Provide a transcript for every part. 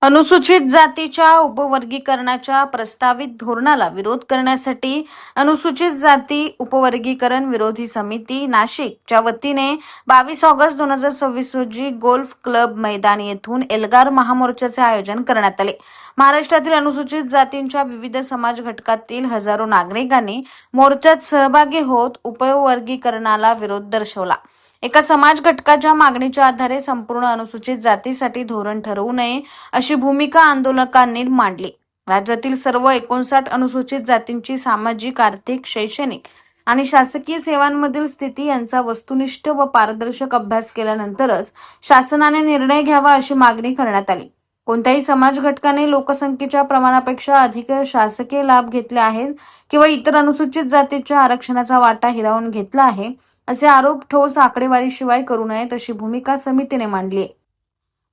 अनुसूचित जातीच्या उपवर्गीकरणाच्या प्रस्तावित धोरणाला विरोध करण्यासाठी अनुसूचित जाती उपवर्गीकरण विरोधी समिती नाशिकच्या वतीने 22 ऑगस्ट 2026 रोजी गोल्फ क्लब मैदान येथून एल्गार महामोर्चाचे आयोजन करण्यात आले। महाराष्ट्रातील अनुसूचित जातींच्या विविध समाज घटकातील हजारो नागरिकांनी मोर्चात सहभागी होत उपवर्गीकरणाला विरोध दर्शवला। एका समाज घटकाच्या मागणीच्या आधारे संपूर्ण अनुसूचित जातीसाठी धोरण ठरवू नये अशी भूमिका आंदोलकांनी मांडली। राज्यातील सर्व 59 अनुसूचित जातींची सामाजिक, आर्थिक, शैक्षणिक आणि शासकीय सेवांमधील स्थिती यांचा वस्तुनिष्ठ व पारदर्शक अभ्यास केल्यानंतरच शासनाने निर्णय घ्यावा अशी मागणी करण्यात आली। कोणत्याही समाज घटकाने लोकसंख्येच्या प्रमाणापेक्षा अधिक शासकीय लाभ घेतले आहेत किंवा इतर अनुसूचित जातीच्या आरक्षणाचा वाटा हिरावून घेतला आहे असे आरोप ठोस आकडेवारीशिवाय करू नयेत अशी भूमिका समितीने मांडली आहे।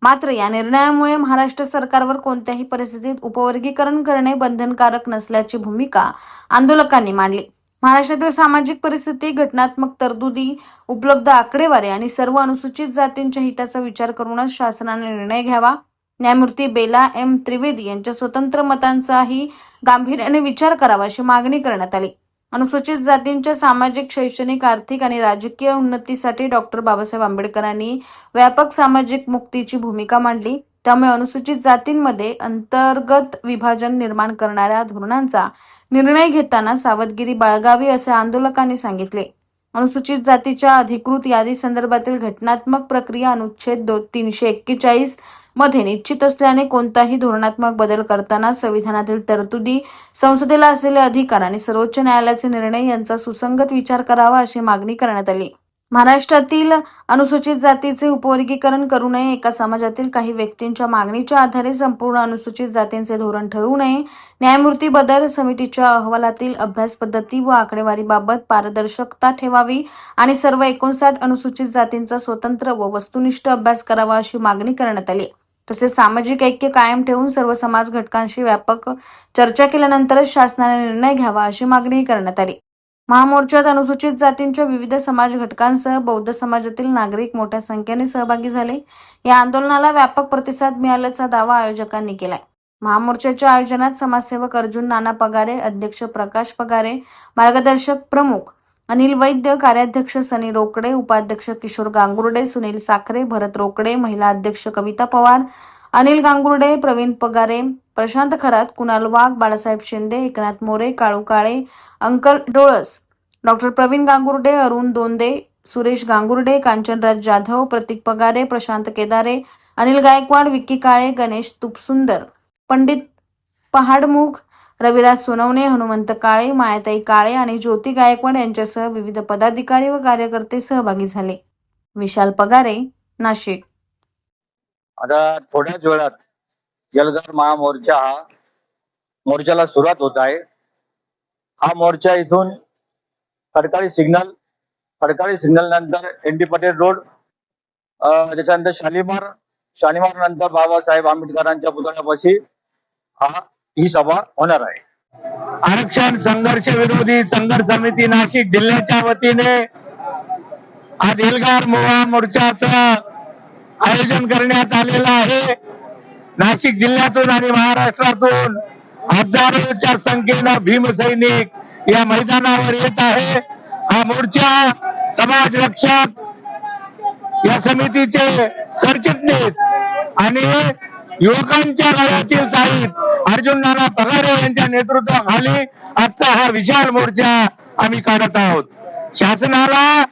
मात्र या निर्णयामुळे महाराष्ट्र सरकारवर कोणत्याही परिस्थितीत उपवर्गीकरण करणे बंधनकारक नसल्याची भूमिका आंदोलकांनी मांडली। महाराष्ट्रातील सामाजिक परिस्थिती, घटनात्मक तरतुदी, उपलब्ध आकडेवारी आणि सर्व अनुसूचित जातींच्या हिताचा विचार करूनच शासनाने निर्णय घ्यावा। न्यायमूर्ती बेला एम त्रिवेदी यांच्या स्वतंत्र मतांचाही गांभीर्याने विचार करावा अशी मागणी करण्यात आली। अनुसूचित जातींच्या सामाजिक, शैक्षणिक, आर्थिक आणि राजकीय उन्नतीसाठी डॉक्टर बाबासाहेब आंबेडकरांनी व्यापक सामाजिक मुक्तीची भूमिका मांडली। त्यामुळे अनुसूचित जातींमध्ये अंतर्गत विभाजन निर्माण करणाऱ्या धोरणांचा निर्णय घेताना सावधगिरी बाळगावी असे आंदोलकांनी सांगितले। अनुसूचित जातीच्या अधिकृत यादी संदर्भातील घटनात्मक प्रक्रिया अनुच्छेद 341 मध्ये निश्चित असल्याने कोणताही धोरणात्मक बदल करताना संविधानातील तरतुदी, संसदेला असलेले अधिकार आणि सर्वोच्च न्यायालयाचे निर्णय यांचा सुसंगत विचार करावा अशी मागणी करण्यात आली। महाराष्ट्रातील अनुसूचित जातीचे उपवर्गीकरण करू नये, एका समाजातील काही व्यक्तींच्या मागणीच्या आधारे संपूर्ण अनुसूचित जातींचे धोरण ठरवू नये, न्यायमूर्ती बदर समितीच्या अहवालातील अभ्यास पद्धती व आकडेवारीबाबत पारदर्शकता ठेवावी आणि सर्व 59 अनुसूचित जातींचा स्वतंत्र व वस्तुनिष्ठ अभ्यास करावा अशी मागणी करण्यात आली। तसेच सामाजिक ऐक्य कायम ठेवून सर्व समाज घटकांशी व्यापक चर्चा केल्यानंतरच शासनाने निर्णय घ्यावा अशी मागणी करण्यात आली। महामोर्चात अनुसूचित जातींच्या विविध समाज घटकांसह बौद्ध समाजातील नागरिक मोठ्या संख्येने सहभागी झाले। या आंदोलनाला व्यापक प्रतिसाद मिळाल्याचा दावा आयोजकांनी केलाय। महामोर्चाच्या आयोजनात समाजसेवक अर्जुन नाना पगारे, अध्यक्ष प्रकाश पगारे, मार्गदर्शक प्रमुख अनिल वैद्य, कार्याध्यक्ष सनी रोकडे, उपाध्यक्ष किशोर गांगुर्डे, सुनील साखरे, भरत रोकडे, महिला अध्यक्ष कविता पवार, अनिल गांगुर्डे, प्रवीण पगारे, प्रशांत खरात, कुणाल वाघ, बाळासाहेब शिंदे, एकनाथ मोरे, काळू काळे, अंकल डोळस, डॉक्टर प्रवीण गांगुर्डे, अरुण दोंदे, सुरेश गांगुर्डे, कांचनराज जाधव, प्रतीक पगारे, प्रशांत केदारे, अनिल गायकवाड, विक्की काळे, गणेश तुपसुंदर, पंडित पहाडमुख, रविराज सोनवणे, हनुमंत काळे, मायाताई काळे आणि ज्योती गायकवाड यांच्यासह विविध पदाधिकारी व कार्यकर्ते सहभागी झाले। विशाल पगारे, नाशिक। आता थोड्याच वेळात एल्गार महामोर्चा मोर्चाला सुरुवात होत आहे। हा मोर्चा इथून खडकाळी सिग्नल नंतर एनडी पटेल रोड, त्याच्यानंतर शालिमार नंतर बाबासाहेब आंबेडकरांच्या पुतळ्यापाशी ही सभा होणार आहे। आरक्षण संघर्ष विरोधी संघर्ष समिती नाशिक जिल्ह्याच्या वतीने आज एल्गार महामोर्चाचं आयोजन करण्यात आलेलं आहे। नाशिक जिल्ह्यातून आणि महाराष्ट्रातून हजारोच्या संख्येनं भीमसैनिक या मैदानावर येत आहे। हा मोर्चा समाज रक्षक या समितीचे सरचिटणीस आणि युवकांच्या गळ्यातील ताईत अर्जुन नाना पगारे यांच्या नेतृत्वाखाली आजचा हा विशाल मोर्चा आम्ही काढत आहोत। शासनाला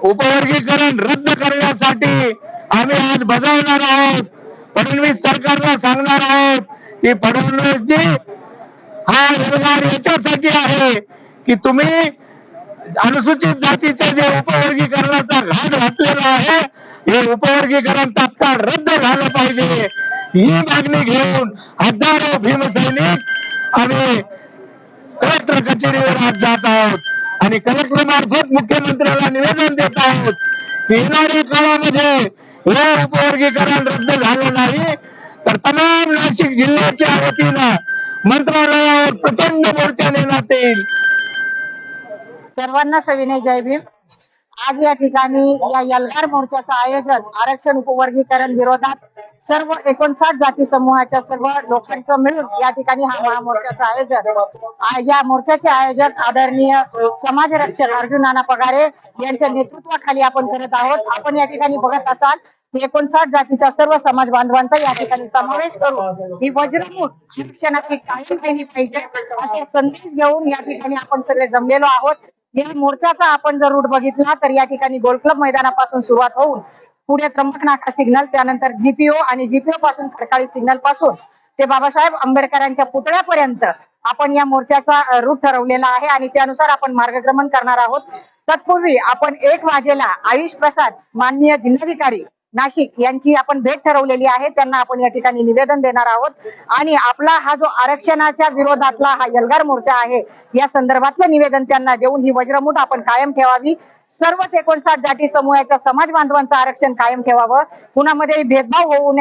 उपवर्गीकरण रद्द करण्यासाठी आम्ही आज बजावणार आहोत। फडणवीस सरकारला सांगणार आहोत की फडणवीसजी हा एल्गार याच्यासाठी आहे की तुम्ही अनुसूचित जातीचे जे उपवर्गीकरणाचा घाट घातलेला आहे, हे उपवर्गीकरण तात्काळ रद्द झालं पाहिजे। ही मागणी घेऊन हजारो भीमसैनिक आम्ही कलेक्टर कचेरीवर आज जात आहोत आणि कलेक्टर मार्फत मुख्यमंत्र्याला निवेदन देत आहोत की येणाऱ्या काळामध्ये हे उपवर्गीकरण रद्द झालं नाही तर तमाम नाशिक जिल्ह्याच्या वतीनं मंत्रालयावर प्रचंड मोर्चा नेण्यात येईल। सर्वांना सविनय जय भीम। आज या ठिकाणी या एल्गार मोर्चाचं आयोजन आरक्षण उपवर्गीकरण विरोधात सर्व 59 जाती समूहाच्या सर्व लोकांचं मिळून या ठिकाणी हा महामोर्चाचं आयोजन या मोर्चाचे आयोजन आदरणीय समाजरक्षक अर्जुन नाना पगारे यांच्या नेतृत्वाखाली आपण करत आहोत. आपण या ठिकाणी बघत असाल 59 जातीच्या सर्व समाज बांधवांचा या ठिकाणी समावेश करून ही वज्रमूठ आरक्षणाची कायम राहिली पाहिजे असे संदेश घेऊन या ठिकाणी आपण सगळे जमलेलो आहोत. या मोर्चाचा आपण जर रूट बघितला तर या ठिकाणी गोल क्लब मैदानापासून सुरुवात होऊन पुढे त्र्यंबक नाका सिग्नल, त्यानंतर जीपीओ आणि जीपीओ पासून खडकाळी सिग्नल पासून ते बाबासाहेब आंबेडकरांच्या पुतळ्यापर्यंत आपण या मोर्चाचा रूट ठरवलेला आहे आणि त्यानुसार आपण मार्गक्रमण करणार आहोत. तत्पूर्वी आपण 1 वाजेला आयुष प्रसाद माननीय जिल्हाधिकारी नाशिक यांची आपण भेट ठरवलेली आहे. त्यांना आपण या ठिकाणी निवेदन देणार आहोत आणि आपला हा जो आरक्षणाच्या विरोधातला हा एल्गार मोर्चा आहे या संदर्भातलं निवेदन त्यांना देऊन ही वज्रमूठ आपण कायम ठेवावी. सर्वच 59 जाती समूहाच्या समाज बांधवांचं आरक्षण कायम ठेवावं. कुणामध्ये भेदभाव होऊ नये.